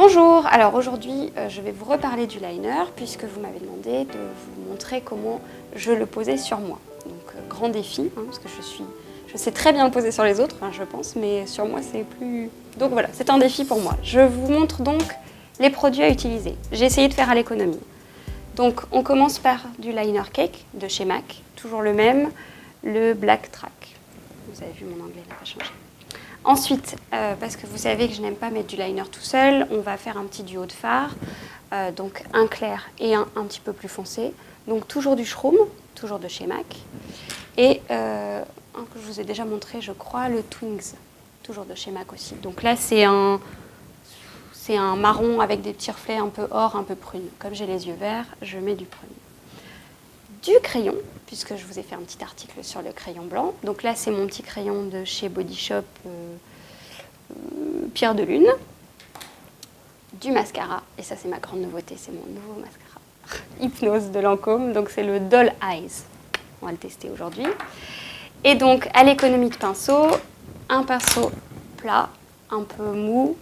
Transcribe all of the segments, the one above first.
Bonjour, alors aujourd'hui je vais vous reparler du liner puisque vous m'avez demandé de vous montrer comment je le posais sur moi. Donc grand défi, parce que je sais très bien le poser sur les autres, je pense, mais sur moi c'est plus... Donc voilà, c'est un défi pour moi. Je vous montre donc les produits à utiliser. J'ai essayé de faire à l'économie. Donc on commence par du liner cake de chez MAC, toujours le même, le Black Track. Vous avez vu, mon anglais n'a pas changé. Ensuite, parce que vous savez que je n'aime pas mettre du liner tout seul, on va faire un petit duo de fards, donc un clair et un petit peu plus foncé. Donc toujours du Shroom, toujours de chez MAC. Et un que je vous ai déjà montré, je crois, le Twings, toujours de chez MAC aussi. Donc là, c'est un marron avec des petits reflets un peu or, un peu prune. Comme j'ai les yeux verts, je mets du prune. Du crayon, puisque je vous ai fait un petit article sur le crayon blanc. Donc là, c'est mon petit crayon de chez Body Shop Pierre de Lune. Du mascara, et ça c'est ma grande nouveauté, c'est mon nouveau mascara. Hypnose de Lancôme, donc c'est le Doll Eyes. On va le tester aujourd'hui. Et donc, à l'économie de pinceau, un pinceau plat, un peu mou,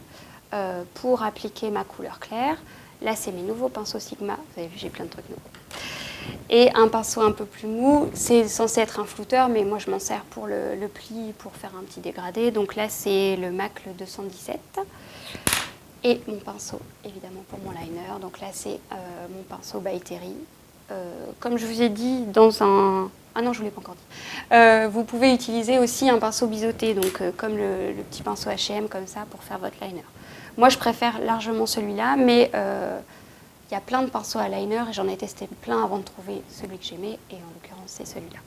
pour appliquer ma couleur claire. Là, c'est mes nouveaux pinceaux Sigma. Vous avez vu, j'ai plein de trucs nouveaux. Et un pinceau un peu plus mou, c'est censé être un flouteur, mais moi je m'en sers pour le pli, pour faire un petit dégradé. Donc là, c'est le MAC le 217. Et mon pinceau, évidemment, pour mon liner. Donc là, c'est mon pinceau by Terry. Comme je vous ai dit, dans un... Ah non, je ne vous l'ai pas encore dit. Vous pouvez utiliser aussi un pinceau biseauté, donc comme le petit pinceau H&M, comme ça, pour faire votre liner. Moi, je préfère largement celui-là, mais il y a plein de pinceaux à liner et j'en ai testé plein avant de trouver celui que j'aimais, et en l'occurrence, c'est celui-là.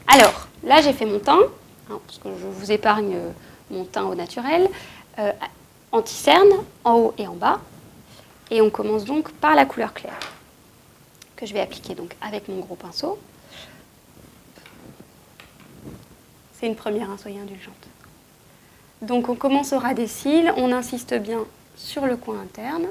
Alors, là, j'ai fait mon teint, parce que je vous épargne mon teint au naturel. Anti-cerne, en haut et en bas. Et on commence donc par la couleur claire, que je vais appliquer donc avec mon gros pinceau. C'est une première, soyez indulgente. Donc on commence au ras des cils, on insiste bien sur le coin interne.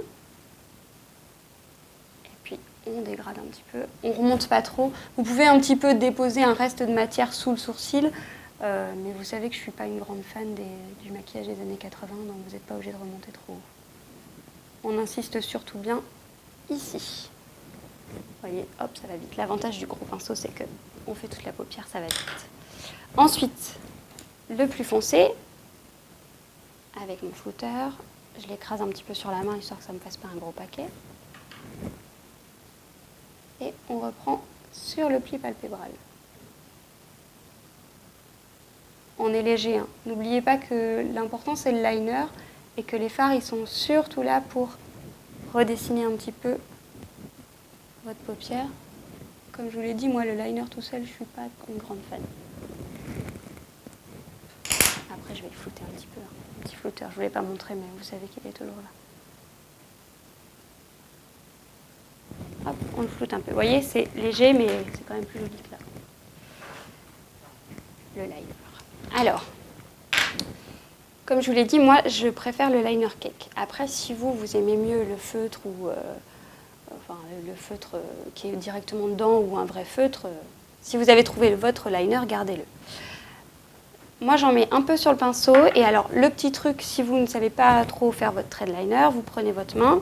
Et puis on dégrade un petit peu, on remonte pas trop. Vous pouvez un petit peu déposer un reste de matière sous le sourcil, mais vous savez que je ne suis pas une grande fan du maquillage des années 80, donc vous n'êtes pas obligé de remonter trop haut. On insiste surtout bien ici. Vous voyez, hop, ça va vite. L'avantage du gros pinceau, c'est qu'on fait toute la paupière, ça va vite. Ensuite, le plus foncé, avec mon flouteur, je l'écrase un petit peu sur la main, histoire que ça ne me fasse pas un gros paquet. Et on reprend sur le pli palpébral. On est léger. N'oubliez pas que l'important, c'est le liner, et que les fards, ils sont surtout là pour redessiner un petit peu votre paupière. Comme je vous l'ai dit, moi, le liner tout seul, je ne suis pas une grande fan. Après, je vais le flouter un petit peu. Un petit flouteur, je ne vous l'ai pas montré, mais vous savez qu'il est toujours là. Hop, on le floute un peu. Vous voyez, c'est léger, mais c'est quand même plus joli que là. Le liner. Alors, comme je vous l'ai dit, moi, je préfère le liner cake. Après, si vous aimez mieux le feutre ou... le feutre qui est directement dedans ou un vrai feutre, si vous avez trouvé votre liner, gardez-le. Moi, j'en mets un peu sur le pinceau. Et alors, le petit truc, si vous ne savez pas trop faire votre trait de liner, vous prenez votre main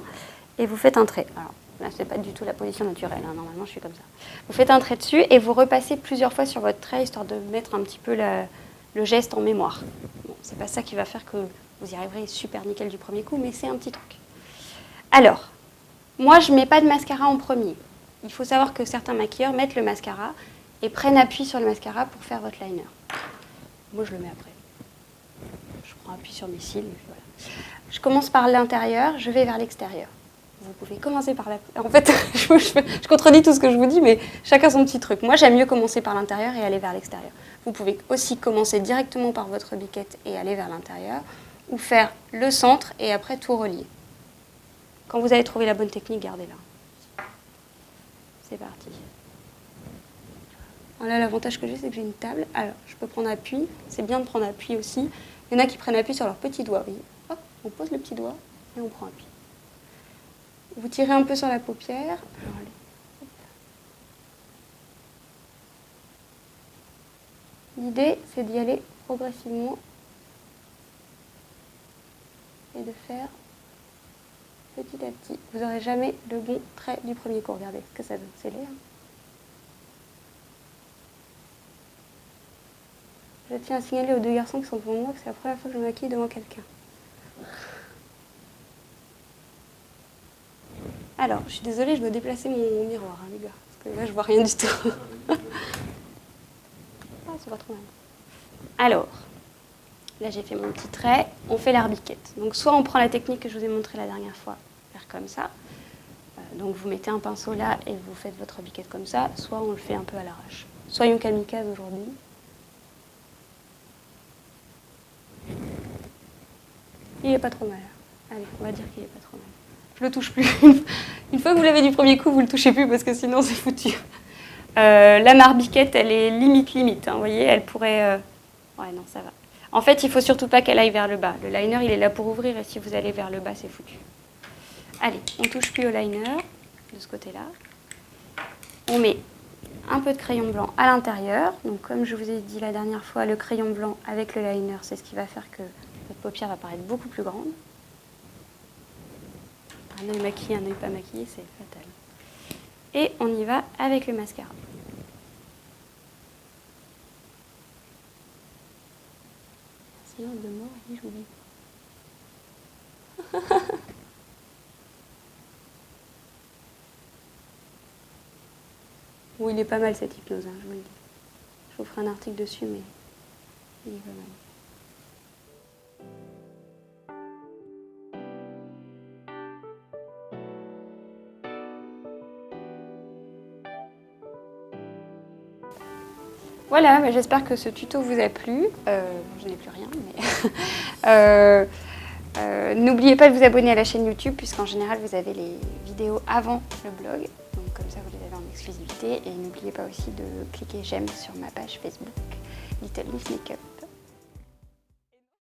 et vous faites un trait. Alors, là, ce n'est pas du tout la position naturelle. Normalement, je suis comme ça. Vous faites un trait dessus et vous repassez plusieurs fois sur votre trait, histoire de mettre un petit peu le geste en mémoire. Bon, c'est pas ça qui va faire que vous y arriverez super nickel du premier coup, mais c'est un petit truc. Alors, moi, je ne mets pas de mascara en premier. Il faut savoir que certains maquilleurs mettent le mascara et prennent appui sur le mascara pour faire votre liner. Moi, je le mets après. Je prends appui sur mes cils. Voilà. Je commence par l'intérieur, je vais vers l'extérieur. Vous pouvez commencer par la... En fait, je contredis tout ce que je vous dis, mais chacun son petit truc. Moi, j'aime mieux commencer par l'intérieur et aller vers l'extérieur. Vous pouvez aussi commencer directement par votre biquette et aller vers l'intérieur, ou faire le centre et après tout relier. Quand vous avez trouvé la bonne technique, gardez-la. C'est parti. Là, l'avantage que j'ai, c'est que j'ai une table. Alors, je peux prendre appui. C'est bien de prendre appui aussi. Il y en a qui prennent appui sur leur petit doigt. Oui. Hop, on pose le petit doigt et on prend appui. Vous tirez un peu sur la paupière. Alors, allez. L'idée, c'est d'y aller progressivement et de faire petit à petit. Vous n'aurez jamais le bon trait du premier coup. Regardez ce que ça donne, c'est laid. Hein. Je tiens à signaler aux deux garçons qui sont devant moi que c'est la première fois que je me maquille devant quelqu'un. Alors, je suis désolée, je dois déplacer mon miroir, hein, les gars, parce que là, je vois rien du tout. Ah, c'est pas trop mal. Alors, là, j'ai fait mon petit trait. On fait l'arbiquette. Donc, soit on prend la technique que je vous ai montrée la dernière fois, faire comme ça. Donc, vous mettez un pinceau là et vous faites votre biquette comme ça. Soit on le fait un peu à l'arrache. Soyons kamikazes aujourd'hui. Il est pas trop mal. Allez, on va dire qu'il est pas trop mal. Je le touche plus. Une fois que vous l'avez du premier coup, vous le touchez plus parce que sinon c'est foutu. La marbiquette, elle est limite. Hein, vous voyez, elle pourrait... Ouais, non, ça va. En fait, il faut surtout pas qu'elle aille vers le bas. Le liner, il est là pour ouvrir et si vous allez vers le bas, c'est foutu. Allez, on touche plus au liner de ce côté-là. On met un peu de crayon blanc à l'intérieur. Donc, comme je vous ai dit la dernière fois, le crayon blanc avec le liner, c'est ce qui va faire que votre paupière va paraître beaucoup plus grande. Un œil maquillé, un œil pas maquillé, c'est fatal. Et on y va avec le mascara. Sinon, de mort, il j'oublie. Bon, il est pas mal cette hypnose, hein, je vous le dis. Je vous ferai un article dessus, mais il est pas mal. Voilà, bah, j'espère que ce tuto vous a plu. Je n'ai plus rien, mais... n'oubliez pas de vous abonner à la chaîne YouTube, puisqu'en général, vous avez les vidéos avant le blog. Donc comme ça, vous les avez en exclusivité. Et n'oubliez pas aussi de cliquer j'aime sur ma page Facebook Little Miss Makeup.